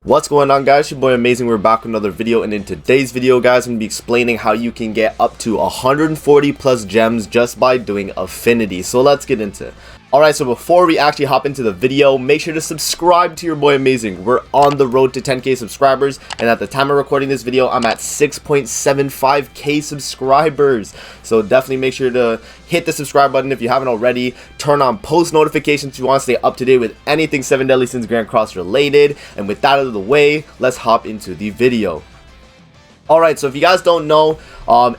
What's going on, guys? Your boy Amazing. We're back with another video, and in today's video, guys, I'm gonna be explaining how you can get up to 140 plus gems just by doing Affinity. So let's get into it. Alright, so before we actually hop into the video, make sure to subscribe to your boy Amazing. We're on the road to 10k subscribers, and at the time of recording this video, I'm at 6.75k subscribers. So definitely make sure to hit the subscribe button if you haven't already. Turn on post notifications if you want to stay up to date with anything 7 Deadly Sins Grand Cross related. And with that out of the way, let's hop into the video. Alright, so if you guys don't know,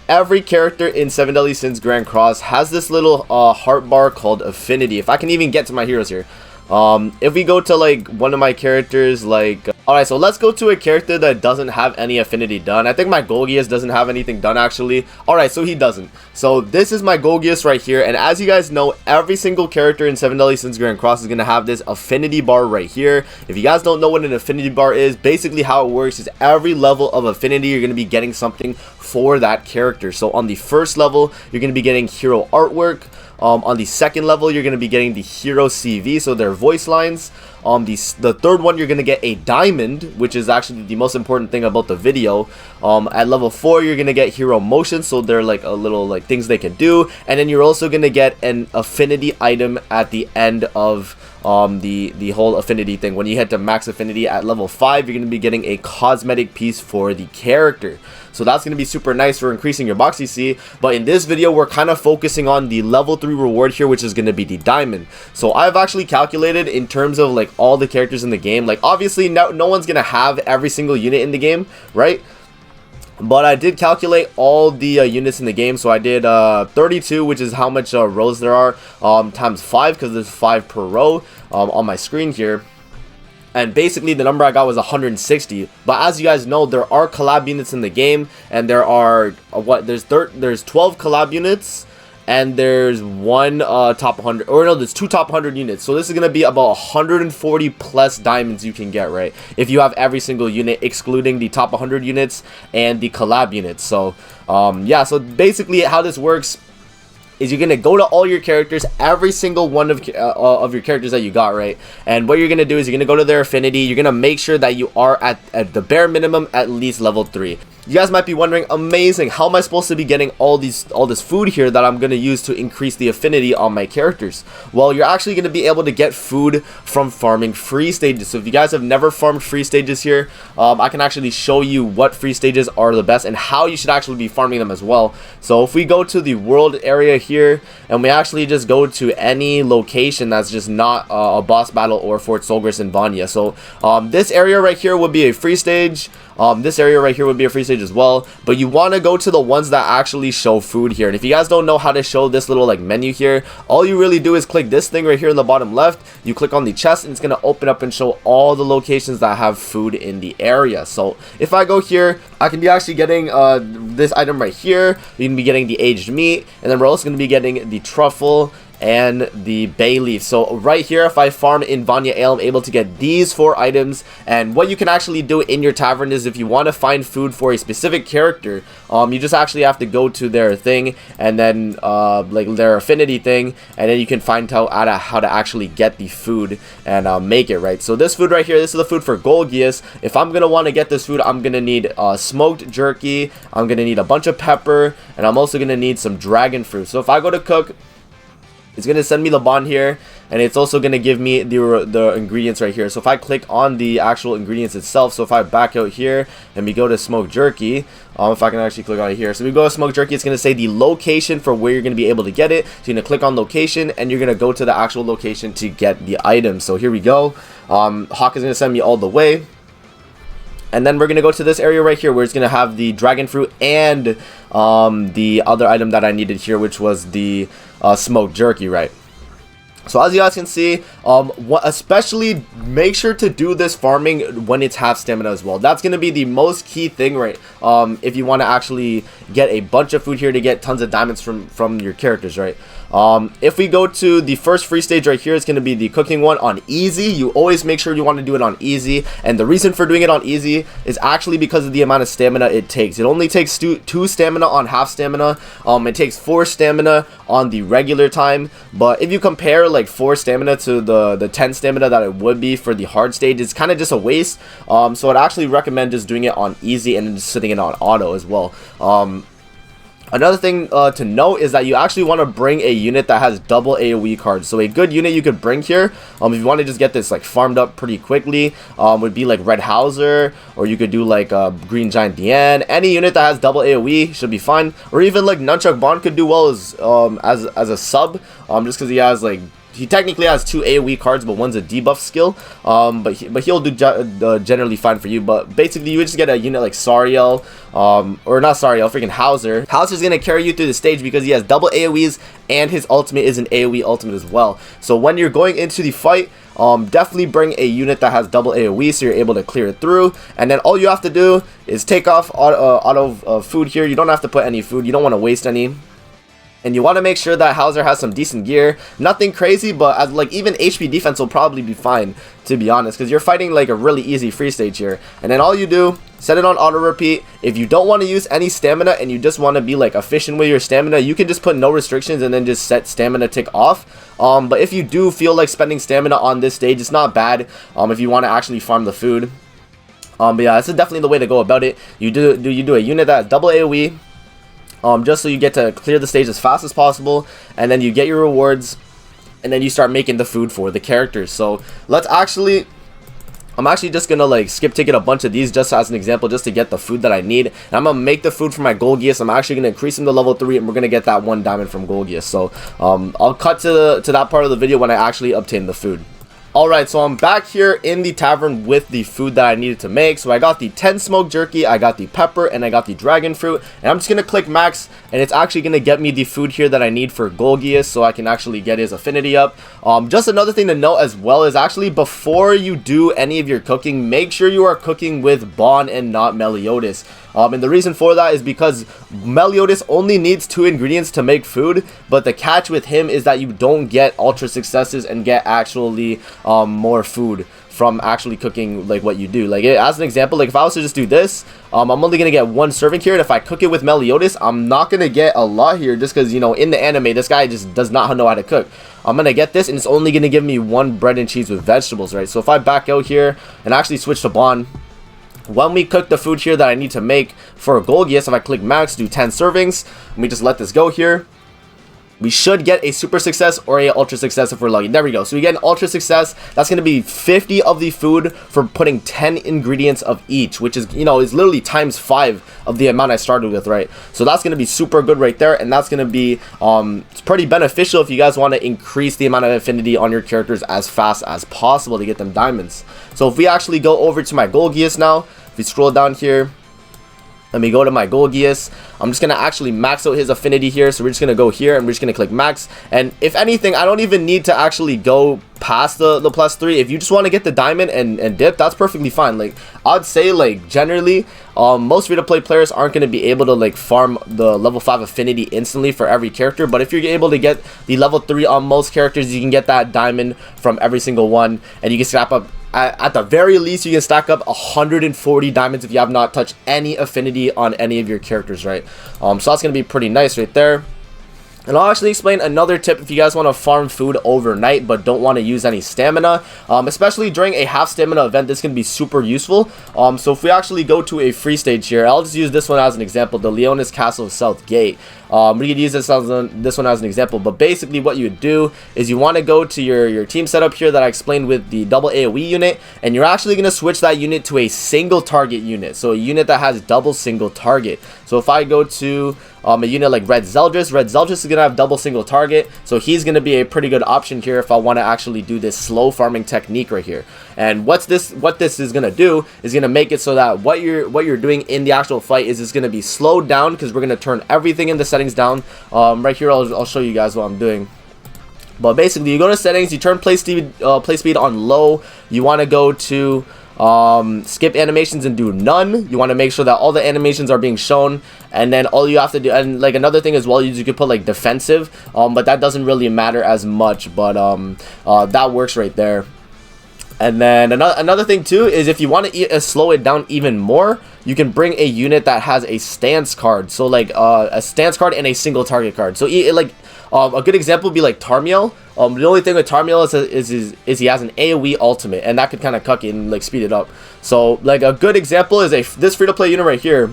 every character in 7 Deadly Sins Grand Cross has this little heart bar called Affinity. If I can even get to my heroes here. If we go to like one of my characters, like alright, so let's go to a character that doesn't have any affinity done. I think my Golgius doesn't have anything done actually. Alright, so he doesn't. So this is my Golgius right here, and as you guys know, every single character in 7 Deadly Sins Grand Cross is gonna have this affinity bar right here. If you guys don't know what an affinity bar is, basically how it works is every level of affinity you're gonna be getting something for that character. So on the first level, you're gonna be getting hero artwork. On the second level, you're going to be getting the hero CV, so their voice lines. The third one, you're going to get a diamond, which is actually the most important thing about the video. At level 4, you're going to get hero motion, so they're like a little like things they can do. And then you're also going to get an affinity item at the end of the whole affinity thing. When you hit to max affinity at level 5, you're going to be getting a cosmetic piece for the character. So that's going to be super nice for increasing your box CC. But in this video, we're kind of focusing on the level 3 reward here, which is going to be the diamond. So I've actually calculated in terms of like all the characters in the game. Like obviously no one's going to have every single unit in the game, right? But I did calculate all the units in the game. So I did 32, which is how much rows there are, times 5, because there's 5 per row on my screen here. And basically the number I got was 160. But as you guys know, there are collab units in the game, and there are there's 12 collab units, and there's one top 100, or no, there's 2 top 100 units. So this is gonna be about 140 plus diamonds you can get, right, if you have every single unit excluding the top 100 units and the collab units. So yeah, so basically how this works is you're gonna go to all your characters, every single one of your characters that you got, right? And what you're gonna do is you're gonna go to their affinity. You're gonna make sure that you are at the bare minimum at least level 3. You guys might be wondering, Amazing, how am I supposed to be getting all this food here that I'm gonna use to increase the affinity on my characters? Well, you're actually gonna be able to get food from farming free stages. So if you guys have never farmed free stages here, I can actually show you what free stages are the best and how you should actually be farming them as well. So if we go to the world area here, and we actually just go to any location that's just not a boss battle or Fort Solgris in Vanya. So this area right here would be a free stage. This area right here would be a free stage as well, but you want to go to the ones that actually show food here. And if you guys don't know how to show this little like menu here, all you really do is click this thing right here in the bottom left. You click on the chest, and it's going to open up and show all the locations that have food in the area. So if I go here, I can be actually getting this item right here. You can be getting the aged meat, and then we're also going to be getting the truffle and the bay leaf. So right here, if I farm in Vanya Ale, I'm able to get these 4 items. And what you can actually do in your tavern is, if you want to find food for a specific character, you just actually have to go to their thing, and then like their affinity thing, and then you can find out how to actually get the food and make it, right? So this food right here, this is the food for Golgius. If I'm gonna want to get this food, I'm gonna need smoked jerky, I'm gonna need a bunch of pepper, and I'm also gonna need some dragon fruit. So if I go to cook, it's going to send me the bond here, and it's also going to give me the ingredients right here. So if I click on the actual ingredients itself, so if I back out here and we go to smoked jerky, if I can actually click on it here. So we go to smoked jerky, it's going to say the location for where you're going to be able to get it. So you're going to click on location, and you're going to go to the actual location to get the item. So here we go. Hawk is going to send me all the way. And then we're going to go to this area right here where it's going to have the dragon fruit and the other item that I needed here, which was the smoked jerky, right? So as you guys can see, especially make sure to do this farming when it's half stamina as well. That's going to be the most key thing, right? If you want to actually get a bunch of food here to get tons of diamonds from your characters, right? If we go to the first free stage right here, it's going to be the cooking one on easy. You always make sure you want to do it on easy, and the reason for doing it on easy is actually because of the amount of stamina it takes. It only takes 2 stamina on half stamina. It takes 4 stamina on the regular time, but if you compare like 4 stamina to the 10 stamina that it would be for the hard stage, it's kind of just a waste. So I'd actually recommend just doing it on easy and then just sitting it on auto as well. Another thing to note is that you actually want to bring a unit that has double AoE cards. So a good unit you could bring here, if you want to just get this like farmed up pretty quickly, would be like Red Hauser, or you could do like Green Giant Diane. Any unit that has double AoE should be fine, or even like Nunchuck Bond could do well as a sub, just because he has like, he technically has 2 AoE cards, but one's a debuff skill. But he'll do generally fine for you. But basically, you would just get a unit like Sariel, or not Sariel, freaking Hauser. Hauser's gonna carry you through the stage because he has double AoEs, and his ultimate is an AoE ultimate as well. So when you're going into the fight, definitely bring a unit that has double AoE so you're able to clear it through. And then all you have to do is take off auto food here. You don't have to put any food. You don't want to waste any. And you want to make sure that Hauser has some decent gear. Nothing crazy, but as like even HP defense will probably be fine, to be honest, because you're fighting like a really easy free stage here. And then all you do, set it on auto repeat. If you don't want to use any stamina and you just want to be like efficient with your stamina, you can just put no restrictions and then just set stamina tick off. But if you do feel like spending stamina on this stage, it's not bad if you want to actually farm the food. But yeah, this is definitely the way to go about it. You do a unit that has double AoE. Just so you get to clear the stage as fast as possible, and then you get your rewards, and then you start making the food for the characters. So let's actually, I'm actually just gonna like skip ticket a bunch of these just as an example, just to get the food that I need. And I'm gonna make the food for my Golgius. I'm actually gonna increase him to level 3, and we're gonna get that 1 diamond from Golgius. So I'll cut to that part of the video when I actually obtain the food. Alright, so I'm back here in the tavern with the food that I needed to make. So I got the 10 smoked jerky, I got the pepper, and I got the dragon fruit. And I'm just going to click max, and it's actually going to get me the food here that I need for Golgius, so I can actually get his affinity up. Just another thing to note as well is actually before you do any of your cooking, make sure you are cooking with Bond and not Meliodas. And the reason for that is because Meliodas only needs 2 ingredients to make food, but the catch with him is that you don't get ultra successes and get actually more food from actually cooking like what you do. Like as an example, like if I was to just do this, I'm only gonna get 1 serving here, and if I cook it with Meliodas, I'm not gonna get a lot here, just because, you know, in the anime this guy just does not know how to cook. I'm gonna get this, and it's only gonna give me 1 bread and cheese with vegetables, right? So if I back out here and actually switch to Bond, when we cook the food here that I need to make for Golgius, if I click max, do 10 servings, let me just let this go here. We should get a super success or a ultra success if we're lucky. There we go. So we get an ultra success. That's going to be 50 of the food for putting 10 ingredients of each, which is, you know, is literally times 5 of the amount I started with, right? So that's going to be super good right there, and that's going to be it's pretty beneficial if you guys want to increase the amount of affinity on your characters as fast as possible to get them diamonds. So if we actually go over to my Golgius now, if we scroll down here, let me go to my Golgius. I'm just going to actually max out his affinity here. So we're just going to go here, and we're just going to click max. And if anything, I don't even need to actually go past the +3. If you just want to get the diamond and dip, that's perfectly fine. Like, I'd say, like, generally, most free-to-play players aren't going to be able to, like, farm the level 5 affinity instantly for every character. But if you're able to get the level 3 on most characters, you can get that diamond from every single one. And you can stack up, at the very least, you can stack up 140 diamonds if you have not touched any affinity on any of your characters, right? So that's going to be pretty nice right there. And I'll actually explain another tip if you guys want to farm food overnight but don't want to use any stamina, especially during a half stamina event. This can be super useful. So if we actually go to a free stage here, I'll just use this one as an example, the Leonis Castle of South Gate. We could use this one as an example, but basically what you would do is you want to go to your team setup here that I explained with the double AoE unit, and you're actually going to switch that unit to a single target unit, so a unit that has double single target. So if I go to a unit like Red Zeldris is going to have double single target, so he's going to be a pretty good option here if I want to actually do this slow farming technique right here. And what this is going to do is going to make it so that what you're doing in the actual fight is it's going to be slowed down, because we're going to turn everything in the settings down. Right here I'll show you guys what I'm doing. But basically, you go to settings, you turn play speed on low. You want to go to skip animations and do none. You want to make sure that all the animations are being shown, and then all you have to do, and like another thing as well, you could put like defensive, but that doesn't really matter as much, but that works right there. And then another thing too is if you want to slow it down even more, you can bring a unit that has a stance card. So like a stance card and a single target card. So a good example would be like Tarmiel. The only thing with Tarmiel is he has an AoE ultimate, and that could kind of cuck it and like speed it up. So like a good example is this free to play unit right here,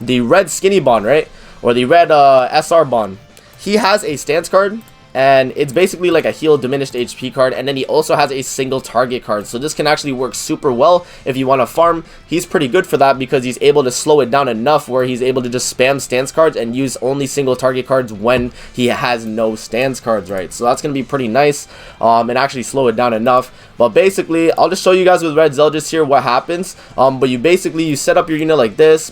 the red skinny bond, right, or the red SR bond. He has a stance card, and it's basically like a heal diminished HP card, and then he also has a single target card. So this can actually work super well if you want to farm. He's pretty good for that because he's able to slow it down enough where he's able to just spam stance cards and use only single target cards when he has no stance cards, right? So that's going to be pretty nice, and actually slow it down enough. But basically, I'll just show you guys with Red Zeldris here what happens. But you set up your unit like this.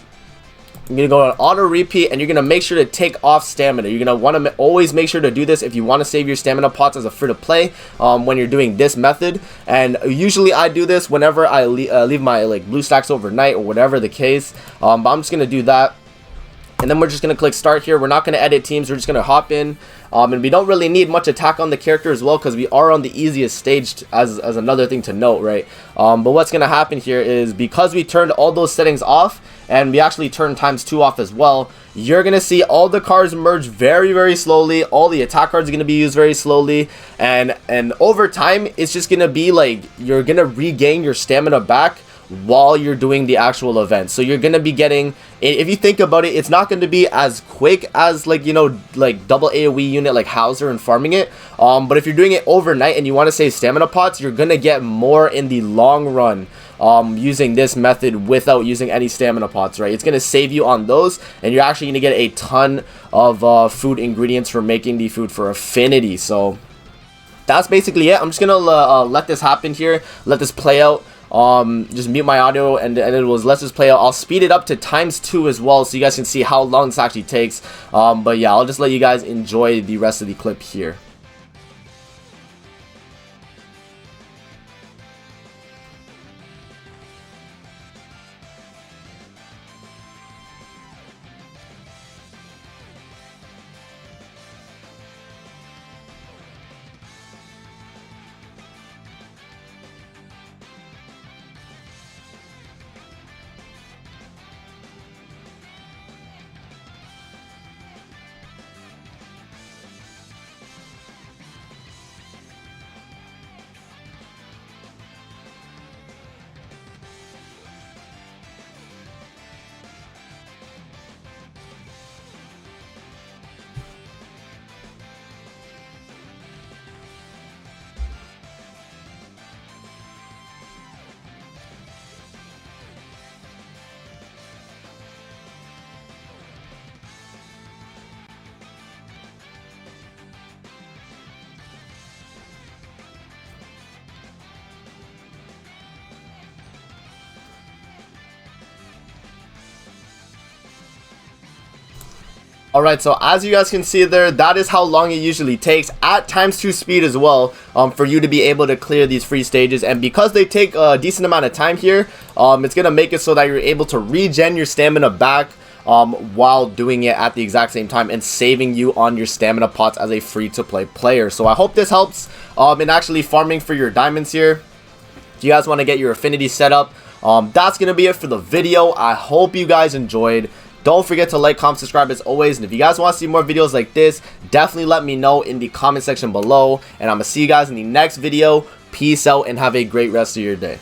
You're going to go on auto repeat, and you're going to make sure to take off stamina. You're going to want to always make sure to do this if you want to save your stamina pots as a free to play when you're doing this method. And usually I do this whenever I leave my like blue stacks overnight or whatever the case. But I'm just going to do that. And then we're just going to click start here. We're not going to edit teams. We're just going to hop in. And we don't really need much attack on the character as well because we are on the easiest stage as another thing to note, right? But what's going to happen here is because we turned all those settings off and we actually turned ×2 off as well, you're going to see all the cards merge very, very slowly. All the attack cards are going to be used very slowly. And over time, it's just going to be like you're going to regain your stamina back while you're doing the actual event. So you're going to be getting, if you think about it, it's not going to be as quick as like, you know, like double AoE unit like Hauser and farming it. But if you're doing it overnight and you want to save stamina pots, you're going to get more in the long run using this method without using any stamina pots, right? It's going to save you on those, and you're actually going to get a ton of food ingredients for making the food for Affinity. So that's basically it. I'm just going to let this happen here, let this play out. Just mute my audio, and it was let's just play out. I'll speed it up to ×2 as well so you guys can see how long this actually takes. But yeah, I'll just let you guys enjoy the rest of the clip here. Alright, so as you guys can see there, that is how long it usually takes at ×2 speed as well, for you to be able to clear these free stages. And because they take a decent amount of time here, it's going to make it so that you're able to regen your stamina back while doing it at the exact same time and saving you on your stamina pots as a free-to-play player. So I hope this helps in actually farming for your diamonds here. If you guys want to get your Affinity set up, that's going to be it for the video. I hope you guys enjoyed. Don't forget to like, comment, subscribe as always. And if you guys want to see more videos like this, definitely let me know in the comment section below. And I'm going to see you guys in the next video. Peace out and have a great rest of your day.